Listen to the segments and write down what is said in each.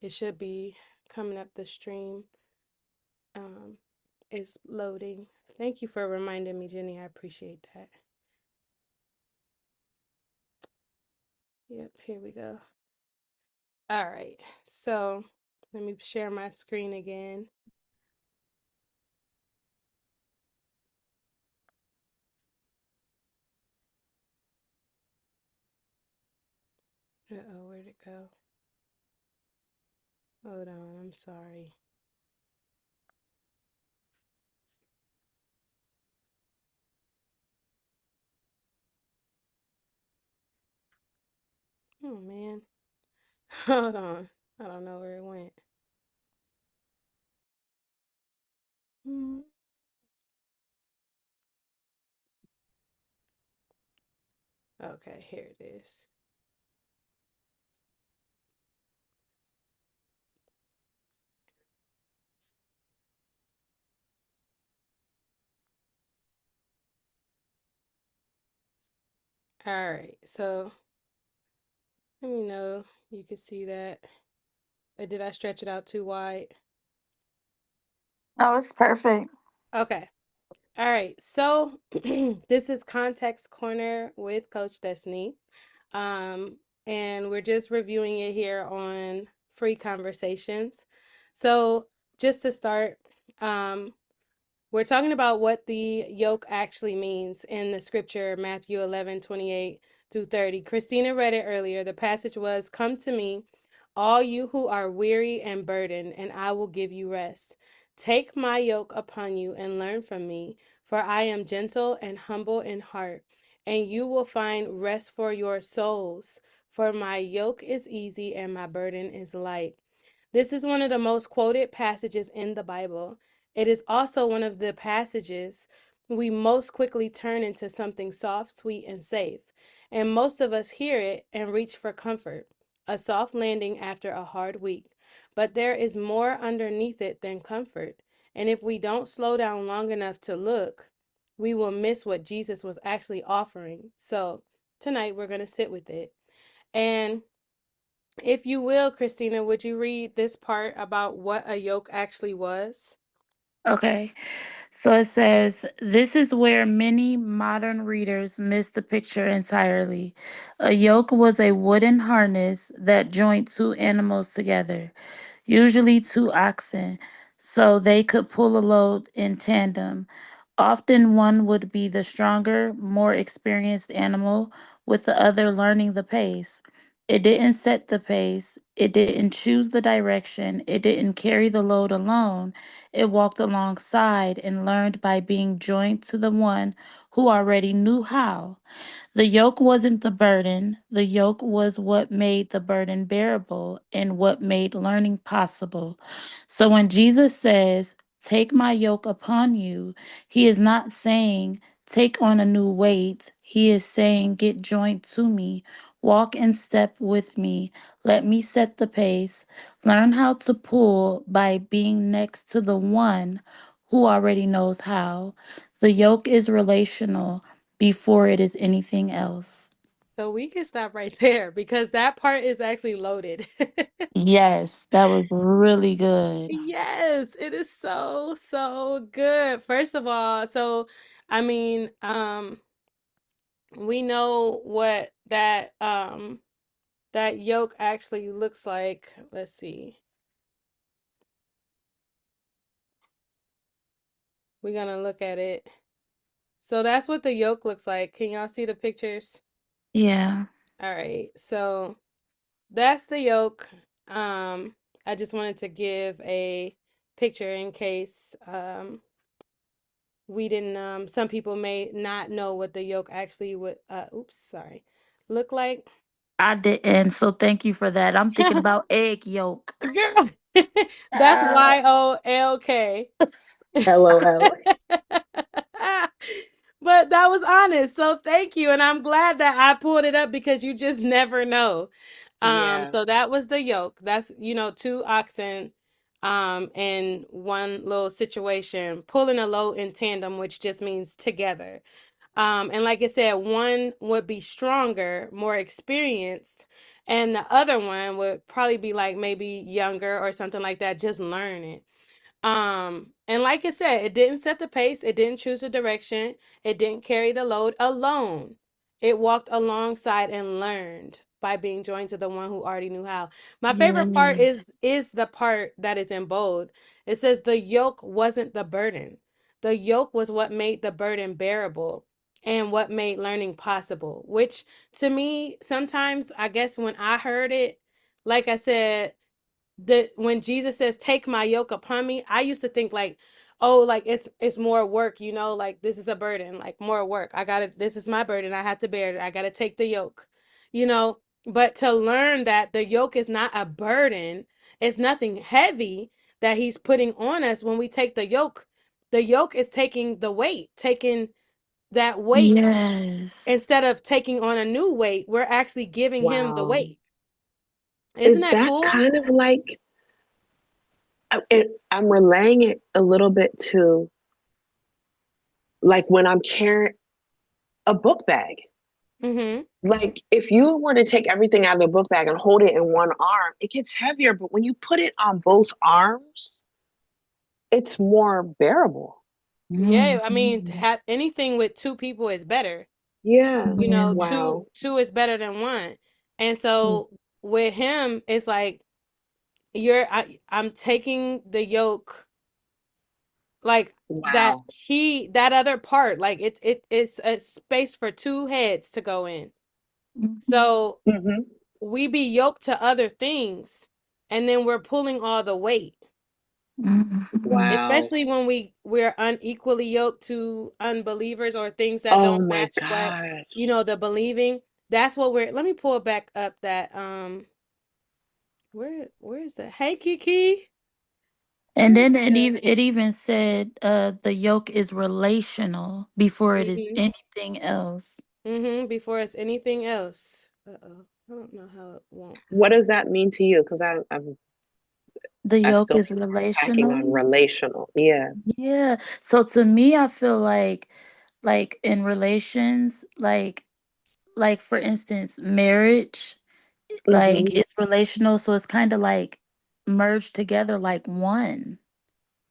It should be coming up the stream. Is loading. Thank you for reminding me, Jenny. I appreciate that. Yep, here we go. All right. So let me share my screen again. Uh-oh, where'd it go? Hold on, I'm sorry. Oh man. Hold on. I don't know where it went. Hmm. Okay, here it is. All right, so let me know you can see that. Did I stretch it out too wide? No, it's perfect. Okay. All right. So this is Context Corner with Coach Destiny. Um, and we're just reviewing it here on Free Conversations. So just to start, um, we're talking about what the yoke actually means in the scripture, Matthew 11:28 through 30. Christina read it earlier. The passage was, "Come to me, all you who are weary and burdened, and I will give you rest. Take my yoke upon you and learn from me, for I am gentle and humble in heart, and you will find rest for your souls. For my yoke is easy and my burden is light." This is one of the most quoted passages in the Bible. It is also one of the passages we most quickly turn into something soft, sweet, and safe. And most of us hear it and reach for comfort, a soft landing after a hard week. But there is more underneath it than comfort. And if we don't slow down long enough to look, we will miss what Jesus was actually offering. So tonight we're going to sit with it. And if you will, Christina, would you read this part about what a yoke actually was? Okay. So it says, this is where many modern readers miss the picture entirely. A yoke was a wooden harness that joined two animals together, usually two oxen, so they could pull a load in tandem. Often one would be the stronger, more experienced animal, with the other learning the pace. It didn't set the pace, it didn't choose the direction, it didn't carry the load alone. It walked alongside and learned by being joined to the one who already knew how. The yoke wasn't the burden, the yoke was what made the burden bearable and what made learning possible. So when Jesus says, "Take my yoke upon you," he is not saying, "Take on a new weight." He is saying, "Get joined to me, walk in step with me, let me set the pace, learn how to pull by being next to the one who already knows how." The yoke is relational before it is anything else. So we can stop right there because that part is actually loaded. Yes, that was really good. Yes, it is so, so good. First of all, so I mean, we know what that yoke actually looks like. Let's see. We're gonna look at it. So that's what the yoke looks like. Can y'all see the pictures? Yeah. All right. So that's the yoke. Um, I just wanted to give a picture in case we didn't some people may not know what the yoke actually would oops, sorry, look like. I didn't, so thank you for that. I'm thinking about egg yolk. Girl. That's Ah, YOLK. LOL. But that was honest. So thank you. And I'm glad that I pulled it up because you just never know. Yeah. So that was the yoke. That's, two oxen in one little situation, pulling a load in tandem, which just means together. And like I said, one would be stronger, more experienced, and the other one would probably be like maybe younger or something like that, just learning. And like I said, it didn't set the pace, it didn't choose the direction, it didn't carry the load alone. It walked alongside and learned by being joined to the one who already knew how. My favorite part Yes. is the part that is in bold. It says the yoke wasn't the burden. The yoke was what made the burden bearable and what made learning possible, which to me, sometimes I guess when I heard it, like I said, when Jesus says, "Take my yoke upon me," I used to think like, oh, like it's more work, like this is a burden, like more work. This is my burden. I have to bear it. I gotta take the yoke, you know. But to learn that the yoke is not a burden, it's nothing heavy that he's putting on us when we take the yoke. The yoke is taking the weight, taking that weight Yes. instead of taking on a new weight, we're actually giving him the Wow. weight. Isn't Is that that cool? kind of like, I'm relaying it a little bit to like when I'm carrying a book bag. Mm-hmm. Like if you were to take everything out of the book bag and hold it in one arm, it gets heavier. But when you put it on both arms, it's more bearable. Yeah, I mean, to Mhm. have anything with two people is better. Yeah. Two Wow. two is better than one. And Hmm. so with him, it's like I'm taking the yoke, like Wow. that other part, like it's a space for two heads to go in. Mhm. So Hmm. we be yoked to other things, and then we're pulling all the weight. Mhm. Wow. Especially when we're unequally yoked to unbelievers or things that Oh don't my match what, gosh. the believing. That's what let me pull back up that where is that? Hey Kiki. And Where is then that? it even said the yoke is relational before it is Mm-hmm. anything else. Mm-hmm. Before it's anything else. Uh-oh. I don't know how it won't. What does that mean to you? Because The I yoke still is think we're packing on relational. relational. Yeah. Yeah. So to me, I feel like in relations, like for instance, marriage, like Hmm. it's relational, so it's kind of like merged together like one.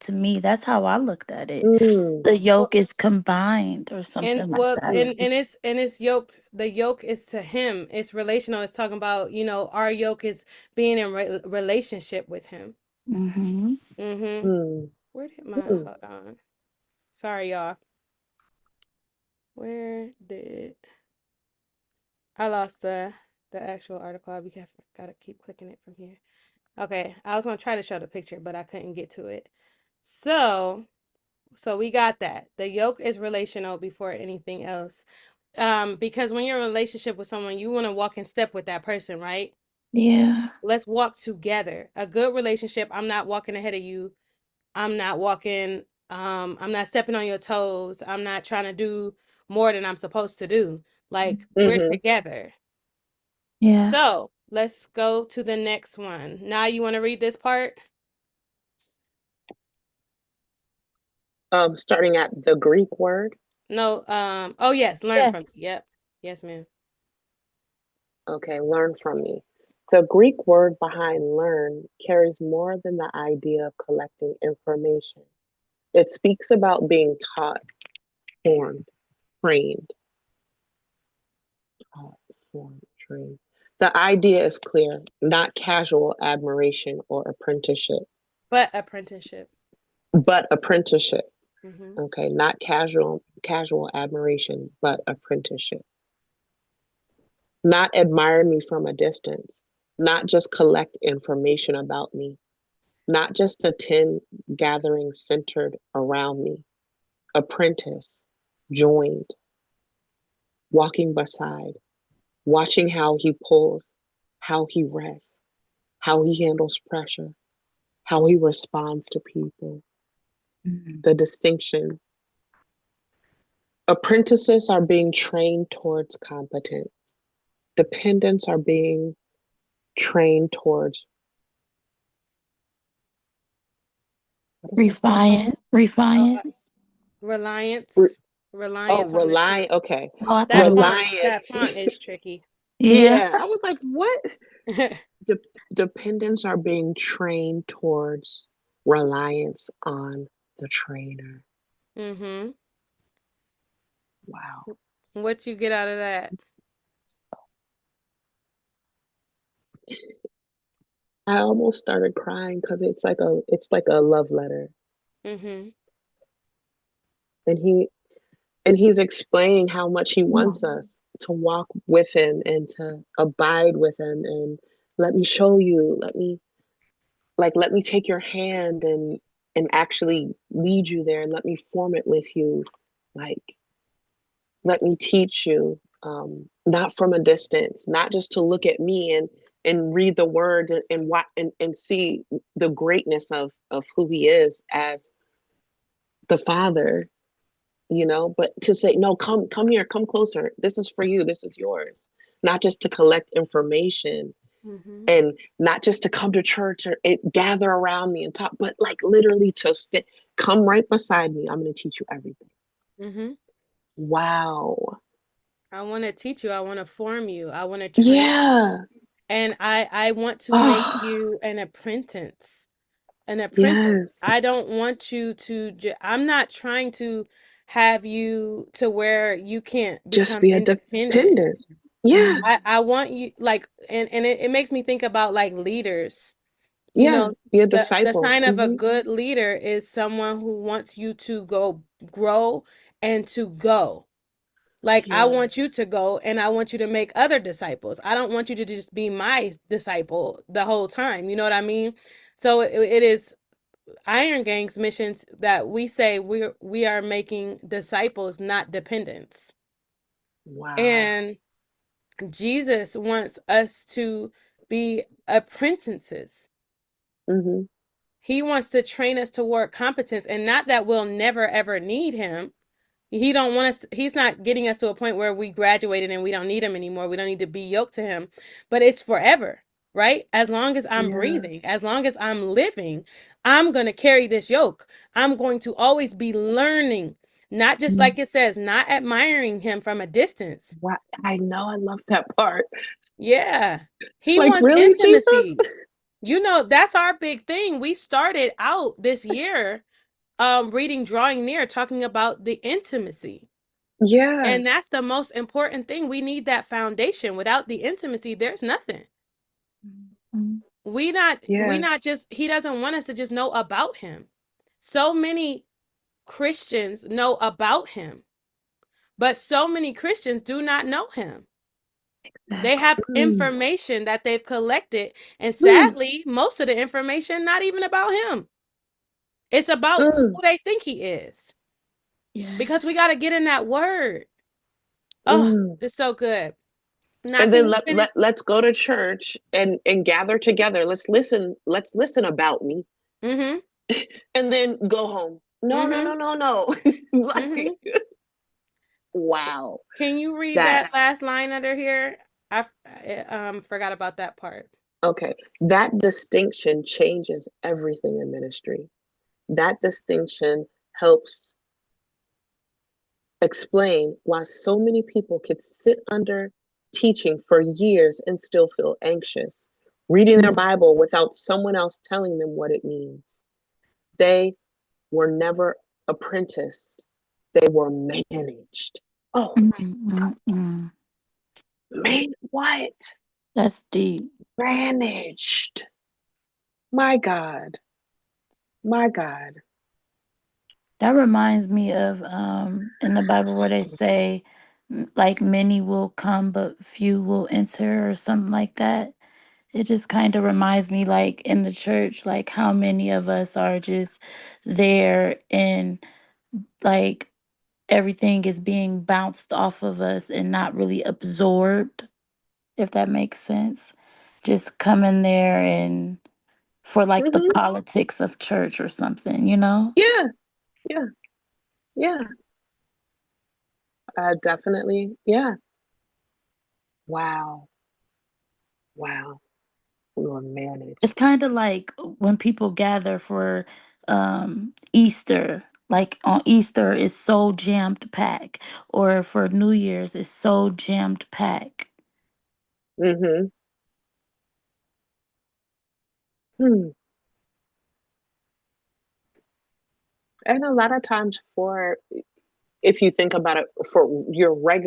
To me, that's how I looked at it. Mm. The Well, yoke is combined or and something like well, that. Mm. and it's yoked. The yoke is to him. It's relational. It's talking about, our yoke is being in relationship with him. Mhm. Mm-hmm. Mm. Where did my Mm. hold on? Sorry, y'all. Where did I lost the actual article? I'll be careful. Gotta keep clicking it from here. Okay, I was gonna try to show the picture, but I couldn't get to it. So, so we got that. The yoke is relational before anything else. Because when you're in a relationship with someone, you want to walk in step with that person, right? Yeah. Let's walk together. A good relationship, I'm not walking ahead of you. I'm not stepping on your toes. I'm not trying to do more than I'm supposed to do. Like we're Hmm. together. Yeah. So let's go to the next one. Now you want to read this part? Starting at the Greek word. No, oh yes, learn from me. Yes. Yep. Yes, ma'am. Okay, learn from me. The Greek word behind learn carries more than the idea of collecting information. It speaks about being taught, formed, trained, taught, formed, trained. The idea is clear, not casual admiration or apprenticeship, But apprenticeship. but apprenticeship. Mm-hmm. Okay, not casual admiration, but apprenticeship. Not admire me from a distance, not just collect information about me, not just attend gatherings centered around me. Apprentice, joined, walking beside, watching how he pulls, how he rests, how he handles pressure, how he responds to people. Mhm. The distinction. Apprentices are being trained towards competence. Dependents are being trained towards, what does that say? Refiance. Uh, Refiance. Re- reliance. Oh, Reliance on the truth. rely. Okay. Oh, I thought That it was. font, Reliance. that font is tricky. Yeah. Yeah, I was like, what? De Dependents are being trained towards reliance on the trainer. Mm-hmm. Wow. What you get out of that? I almost started crying because it's like a love letter. Mm-hmm. And he's explaining how much he wants us to walk with him and to abide with him and let me show you, let me take your hand and actually lead you there and let me form it with you. Like, let me teach you, not from a distance, not just to look at me and read the word and what and see the greatness of who he is as the father, but to say, no, come here, come closer, this is for you, this is yours, not just to collect information Mm-hmm. and not just to come to church or gather around me and talk, but like literally to come right beside me, I'm going to teach you everything. Mm-hmm. Wow. I want to teach you. I want to form you. I want to train. Yeah. And I want to make Oh, you an apprentice. An apprentice. yes. I don't want you to I'm not trying to have you to where you can't Just become be a independent. dependent. Yeah. I want you like and it makes me think about like leaders. You Yeah. know, Be a the disciple. sign of a good leader is someone who wants you to go grow and to go. Like, I Yeah. want you to go and I want you to make other disciples. I don't want you to just be my disciple the whole time. You know what I mean? So it is Iron Gang's missions that we say we are making disciples, not dependents. Wow. And Jesus wants us to be apprentices. Mm-hmm. He wants to train us toward competence, and not that we'll never ever need him. He don't want us he's not getting us to a point where we graduated and we don't need him anymore. We don't need to be yoked to him. But it's forever, right? As long as I'm Yeah. breathing, as long as I'm living, I'm going to carry this yoke. I'm going to always be learning, not just like it says, not admiring him from a distance. What? I know. I love that part. Yeah. He Like, wants really, Jesus? intimacy. You know, that's our big thing. We started out this year reading Drawing Near, talking about the intimacy. Yeah. And that's the most important thing. We need that foundation. Without the intimacy, there's nothing. Mhm. We Yeah. not just he doesn't want us to just know about him. So many Christians know about him, but so many Christians do not know him. They Exactly. have Mm. information that they've collected, and Mm. sadly, most of the information not even about him. It's about Mm. who they think he is. Yes. Because we got to get in that word. Oh, Mm. it's so good. Now, And can then you finish? let's go to church and gather together. Let's listen about me. Mm-hmm. And then go home. No, no, Mm-hmm. no, no, no. Mm-hmm. Like, wow. Can you read That that last line under here? I forgot about that part. okay. That distinction changes everything in ministry. That distinction helps explain why so many people could sit under teaching for years and still feel anxious, reading their Bible without someone else telling them what it means. They were never apprenticed, they were managed. Oh my God, Mm-mm-mm. man, what? That's deep. Managed. My God, my God. That reminds me of in the Bible where they say like many will come but few will enter or something like that. It just kind of reminds me like in the church like how many of us are just there and like everything is being bounced off of us and not really absorbed, if that makes sense. Just coming there and for like the Hmm. politics of church or something, you know? Yeah, yeah, yeah. Definitely. Yeah. Wow. Wow. We were It's managed. kind of like when people gather for Easter. Like on Easter, it's so jammed packed, or for New Year's, it's so jammed packed. Mm-hmm. Hmm. And a lot of times, for if you think about it, for your regular